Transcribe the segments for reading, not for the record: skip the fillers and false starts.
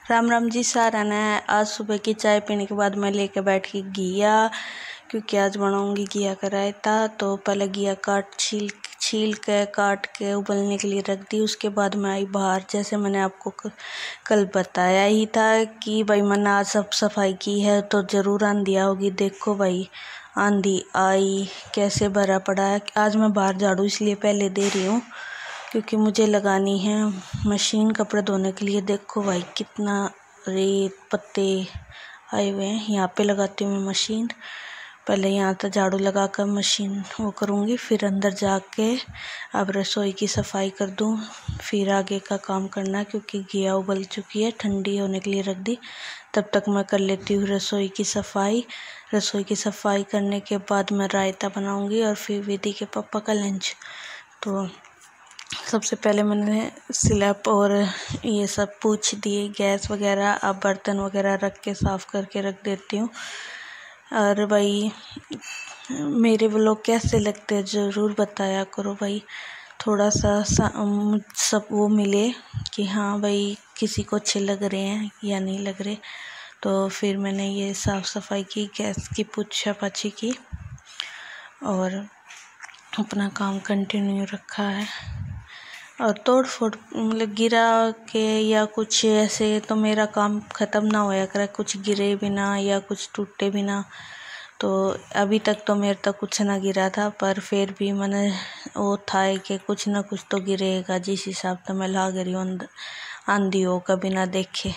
राम राम जी सारा ने। आज सुबह की चाय पीने के बाद मैं लेके बैठ गई घिया, क्योंकि आज बनाऊंगी घिया का रायता। तो पहले घिया छील के काट के उबलने के लिए रख दी। उसके बाद मैं आई बाहर। जैसे मैंने आपको कल बताया ही था कि भाई मैंने आज सब सफाई की है, तो ज़रूर आंधी होगी। देखो भाई आंधी आई, कैसे भरा पड़ा है। आज मैं बाहर झाड़ू इसलिए पहले दे रही हूँ क्योंकि मुझे लगानी है मशीन कपड़े धोने के लिए। देखो भाई कितना रेत पत्ते आए हुए हैं। यहाँ पे लगाती हूँ मैं मशीन। पहले यहाँ तो झाड़ू लगा कर मशीन वो करूँगी, फिर अंदर जाके अब रसोई की सफाई कर दूँ, फिर आगे का काम करना। क्योंकि घिया उबल चुकी है, ठंडी होने के लिए रख दी। तब तक मैं कर लेती हूँ रसोई की सफाई। रसोई की सफाई करने के बाद मैं रायता बनाऊँगी और फिर विधि के पापा का लंच। तो सबसे पहले मैंने स्लैब और ये सब पूछ दिए, गैस वगैरह। अब बर्तन वगैरह रख के साफ़ करके रख देती हूँ। और भाई मेरे व्लॉग कैसे लगते हैं ज़रूर बताया करो भाई। थोड़ा सा सब वो मिले कि हाँ भाई किसी को अच्छे लग रहे हैं या नहीं लग रहे। तो फिर मैंने ये साफ़ सफाई की, गैस की पूछा पाछी की और अपना काम कंटिन्यू रखा है। और तोड़ फोड़ मतलब गिरा के या कुछ ऐसे तो मेरा काम ख़त्म ना होया करे, कुछ गिरे बिना या कुछ टूटे बिना। तो अभी तक तो मेरे तक कुछ ना गिरा था, पर फिर भी मैंने वो था कि कुछ ना कुछ तो गिरेगा। जिस हिसाब से मैं ला गई हूँ आंधी हो कभी ना देखे।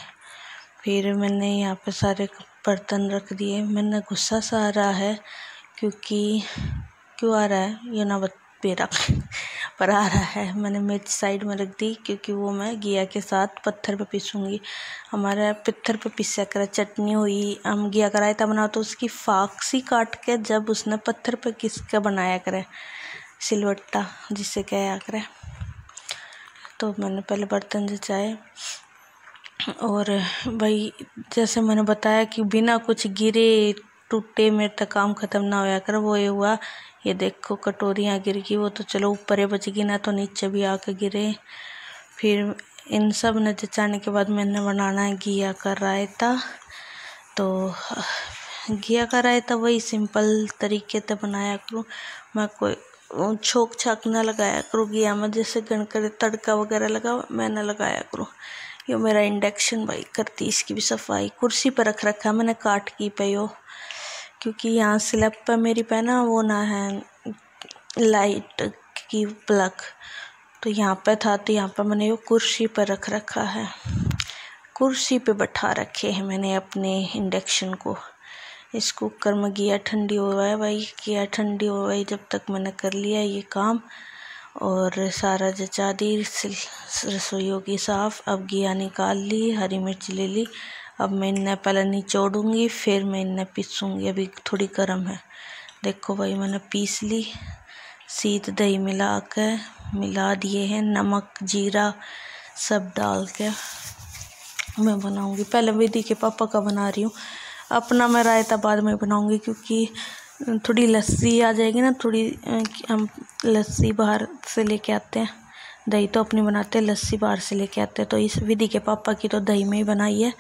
फिर मैंने यहाँ पे सारे बर्तन रख दिए। मैंने गुस्सा सा आ रहा है क्योंकि क्यों आ रहा है ये ना बेरा पर आ रहा है। मैंने मिर्च साइड में रख दी क्योंकि वो मैं घिया के साथ पत्थर पे पीसूँगी। हमारे पत्थर पे पीसा कर चटनी हुई। हम घिया का रायता बनाओ तो उसकी फाक सी काट के जब उसने पत्थर पे घिस के बनाया करे, सिलवट्टा जिसे कहा करे। तो मैंने पहले बर्तन जचाए और भाई जैसे मैंने बताया कि बिना कुछ गिरे टूटे मेरे तक काम ख़त्म ना होया कर। वो ये हुआ, ये देखो कटोरियाँ गिर गई। वो तो चलो ऊपर ही बच गई ना, तो नीचे भी आके गिरे। फिर इन सब ने जचाने के बाद मैंने बनाना है घिया का रायता। तो घिया का रायता वही सिंपल तरीके से बनाया करूँ मैं, कोई छोक छाक ना लगाया करूँ घिया में। जैसे गणकर तड़का वगैरह लगा मैं ना लगाया करूँ। यो मेरा इंडक्शन भाई करती इसकी भी सफाई। कुर्सी पर रख रखा मैंने काट की पे यो, क्योंकि यहाँ स्लैब पर मेरी पे ना वो ना है लाइट की प्लग। तो यहाँ पे था, तो यहाँ पर मैंने यो कुर्सी पर रख रखा है। कुर्सी पे बैठा रखे हैं मैंने अपने इंडक्शन को। इस कुकर में घिया ठंडी हो रहा है भाई। घिया ठंडी हो गई जब तक मैंने कर लिया ये काम और सारा जचा दी। रसोइयों की साफ़। अब घिया निकाल ली, हरी मिर्च ले ली। अब मैं इन्हें पहले निचोड़ूंगी, फिर मैं इन्हें पीसूँगी। अभी थोड़ी गर्म है। देखो भाई मैंने पीस ली। सीध दही मिला दिए हैं, नमक जीरा सब डाल के मैं बनाऊँगी। पहले विधि के पापा का बना रही हूँ, अपना मैं रायता बाद में बनाऊँगी। क्योंकि थोड़ी लस्सी आ जाएगी ना, थोड़ी हम लस्सी बाहर से लेके आते हैं। दही तो अपनी बनाते हैं, लस्सी बाहर से लेके आते हैं। तो इस विधि के पापा की तो दही में ही बनाई है,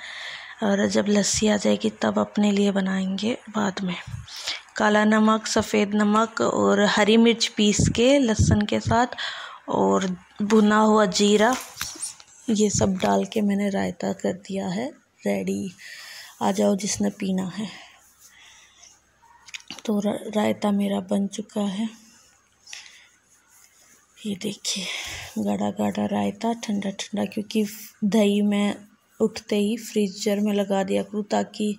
और जब लस्सी आ जाएगी तब अपने लिए बनाएंगे बाद में। काला नमक, सफ़ेद नमक और हरी मिर्च पीस के लहसुन के साथ और भुना हुआ जीरा, ये सब डाल के मैंने रायता कर दिया है रेडी। आ जाओ जिसने पीना है। तो रायता मेरा बन चुका है। ये देखिए गाढ़ा गाढ़ा रायता, ठंडा ठंडा। क्योंकि दही मैं उठते ही फ्रीजर में लगा दिया करूँ ताकि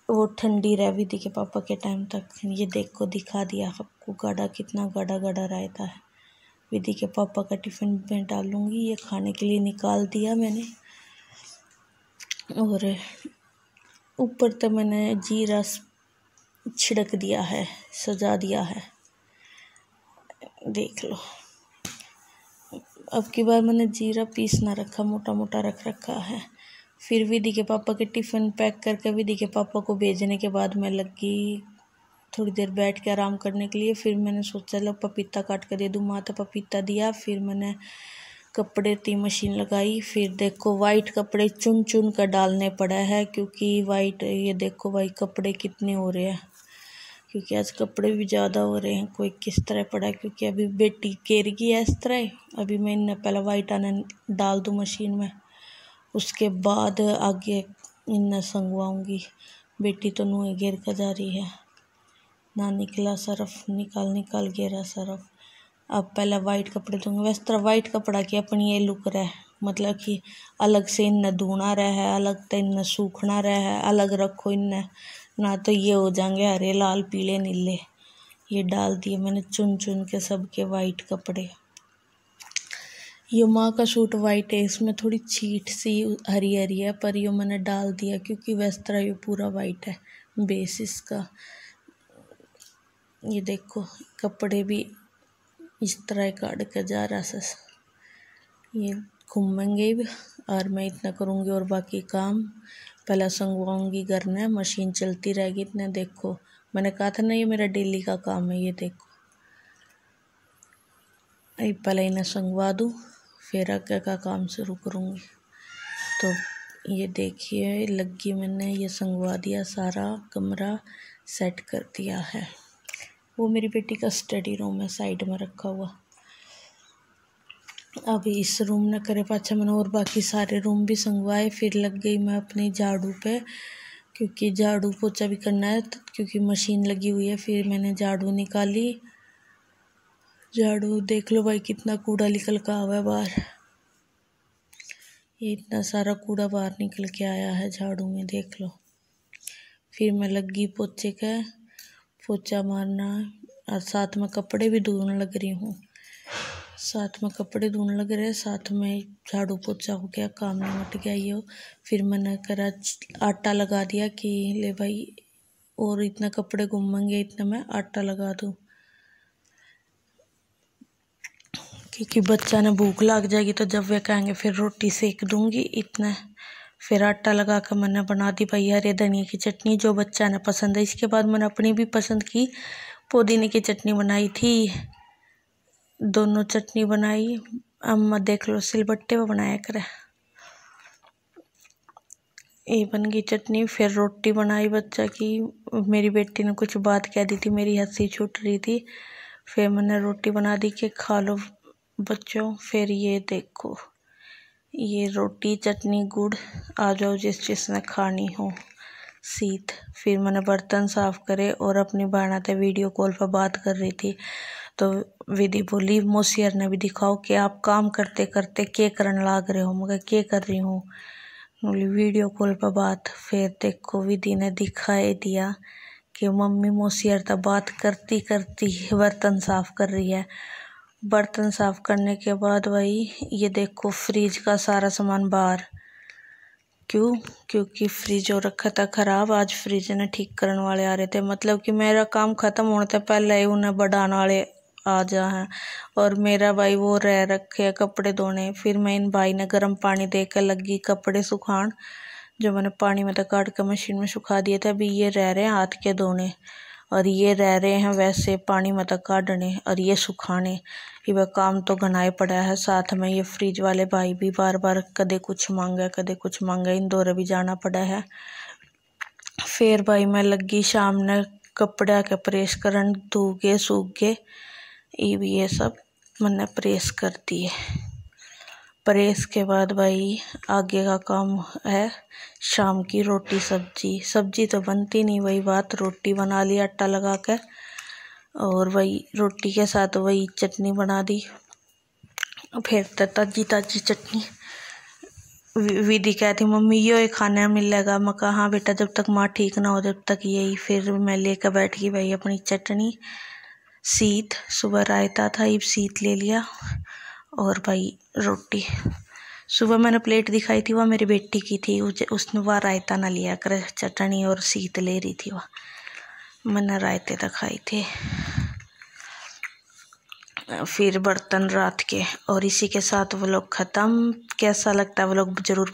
वो ठंडी रहे विधि के पापा के टाइम तक। ये देखो दिखा दिया आपको गाढ़ा, कितना गाढ़ा गाढ़ा रायता है। विधि के पापा का टिफ़िन में डालूँगी। ये खाने के लिए निकाल दिया मैंने। और ऊपर तो मैंने जीरा छिड़क दिया है, सजा दिया है। देख लो। अब की बार मैंने जीरा पीस ना रखा, मोटा मोटा रख रखा है। फिर विधि के पापा के टिफ़िन पैक करके विधि के पापा को भेजने के बाद मैं लगी थोड़ी देर बैठ के आराम करने के लिए। फिर मैंने सोचा लो पपीता काट कर दे दूँ, माँ तो पपीता दिया। फिर मैंने कपड़े ती मशीन लगाई। फिर देखो वाइट कपड़े चुन चुन कर डालने पड़ा है, क्योंकि वाइट ये देखो भाई कपड़े कितने हो रहे हैं, क्योंकि आज कपड़े भी ज़्यादा हो रहे हैं। कोई किस तरह पड़ा है, क्योंकि अभी बेटी गिर गई है इस तरह। अभी मैं इन्हें पहले वाइट आने डाल दूँ मशीन में, उसके बाद आगे इन्हें संगवाऊँगी। बेटी तो नुए गिर कर जा रही है, ना निकला सरफ, निकाल गिरा सरफ। अब पहले वाइट कपड़े धोंगे। वैसे तरह वाइट कपड़ा की अपनी ये लुक रहे, मतलब कि अलग से इन्हें धोना रहे है, अलग तो इन्हें सूखना रहे है, अलग रखो इन्हें, ना तो ये हो जाएंगे हरे लाल पीले नीले। ये डाल दिए मैंने चुन चुन के सबके वाइट कपड़े। ये माँ का सूट वाइट है, इसमें थोड़ी छीट सी हरी हरी है, पर ये मैंने डाल दिया क्योंकि वैसे तरह ये पूरा वाइट है बेस इसका। ये देखो कपड़े भी इस तरह काट के जा रहा है। ये घूमेंगे भी, और मैं इतना करूँगी और बाकी काम पहले संगवाऊँगी घर में, मशीन चलती रहेगी। इतने देखो मैंने कहा था ना ये मेरा डेली का काम है। ये देखो पहले इन्हें संगवा दूँ, फिर आगे का काम शुरू करूँगी। तो ये देखिए लगी मैंने, ये संगवा दिया, सारा कमरा सेट कर दिया है। वो मेरी बेटी का स्टडी रूम है साइड में रखा हुआ। अभी इस रूम ने करे पाछा मैंने और बाकी सारे रूम भी संगवाए। फिर लग गई मैं अपनी झाड़ू पे, क्योंकि झाड़ू पोछा भी करना है, क्योंकि मशीन लगी हुई है। फिर मैंने झाड़ू निकाली। झाड़ू देख लो भाई कितना कूड़ा निकल का हुआ है बाहर। ये इतना सारा कूड़ा बाहर निकल के आया है झाड़ू में, देख लो। फिर मैं लगी पोछे के, पोछा मारना, और साथ में कपड़े भी धोने लग रही हूँ। साथ में कपड़े धोने लग रहे, साथ में झाड़ू पोछा हो गया, काम निपट गया ये। फिर मैंने करा आटा लगा दिया कि ले भाई और इतना कपड़े घूमेंगे, इतना मैं आटा लगा दूँ, क्योंकि बच्चा ने भूख लग जाएगी तो जब वे कहेंगे फिर रोटी सेक दूँगी इतना। फिर आटा लगा कर मैंने बना दी भाई हरे धनिया की चटनी, जो बच्चा ने पसंद है। इसके बाद मैंने अपनी भी पसंद की पुदीने की चटनी बनाई थी, दोनों चटनी बनाई। अम्मा देख लो सिलबट्टे पे बनाया करे। ये बन गई चटनी। फिर रोटी बनाई बच्चा की, मेरी बेटी ने कुछ बात कह दी थी, मेरी हंसी छूट रही थी। फिर मैंने रोटी बना दी कि खा लो बच्चों। फिर ये देखो ये रोटी चटनी गुड़, आ जाओ जिसने खानी हो सीत। फिर मैंने बर्तन साफ करे और अपनी बहना से वीडियो कॉल पर बात कर रही थी। तो विधि बोली मोसियर ने भी दिखाओ कि आप काम करते करते क्या करने लाग रहे हो। मगर क्या कर रही हूँ, बोली वीडियो कॉल पर बात। फिर देखो विधि ने दिखाई दिया कि मम्मी मोसियर तो बात करती करती बर्तन साफ कर रही है। बर्तन साफ करने के बाद भाई ये देखो फ्रिज का सारा सामान बाहर। क्यों? क्योंकि फ्रिज हो रखा था ख़राब। आज फ्रिज ने ठीक करने वाले आ रहे थे, मतलब कि मेरा काम ख़त्म होने से पहले ही उन्हें बढ़ाने वाले आ जा हैं। और मेरा भाई वो रह रखे है कपड़े धोने। फिर मैं इन भाई ने गर्म पानी दे कर लगी कपड़े सुखान, जो मैंने पानी में तो काट कर मशीन में सुखा दिए थे। अभी ये रह रहे हैं हाथ के धोने, और ये रह रहे हैं वैसे पानी में तक काटने और ये सुखाने। ये वह काम तो घनाए पड़ा है। साथ में ये फ्रिज वाले भाई भी बार बार कदे कुछ मांगे कदे कुछ मांगे, इन दौरे भी जाना पड़ा है। फिर भाई मैं लगी शाम ने कपड़ा के प्रेस करन, धो गए सूख गए। ये सब मैंने प्रेस कर दिए। प्रेस के बाद भाई आगे का काम है शाम की रोटी सब्जी। सब्जी तो बनती नहीं, वही बात रोटी बना ली आटा लगा कर, और वही रोटी के साथ वही चटनी बना दी। फिर तो ताजी ताजी चटनी। विधि कहती मम्मी ये खाने मिलेगा। मैं कहा हाँ बेटा, जब तक माँ ठीक ना हो जब तक यही। फिर मैं लेकर बैठ गई भाई अपनी चटनी। सीत सुबह रायता था, ये सीत ले लिया, और भाई रोटी। सुबह मैंने प्लेट दिखाई थी वह मेरी बेटी की थी, उसने वह रायता ना लिया कर, चटनी और सीत ले रही थी वह। मैंने रायते तो खाए थे। फिर बर्तन रात के, और इसी के साथ व्लॉग ख़त्म। कैसा लगता है व्लॉग जरूर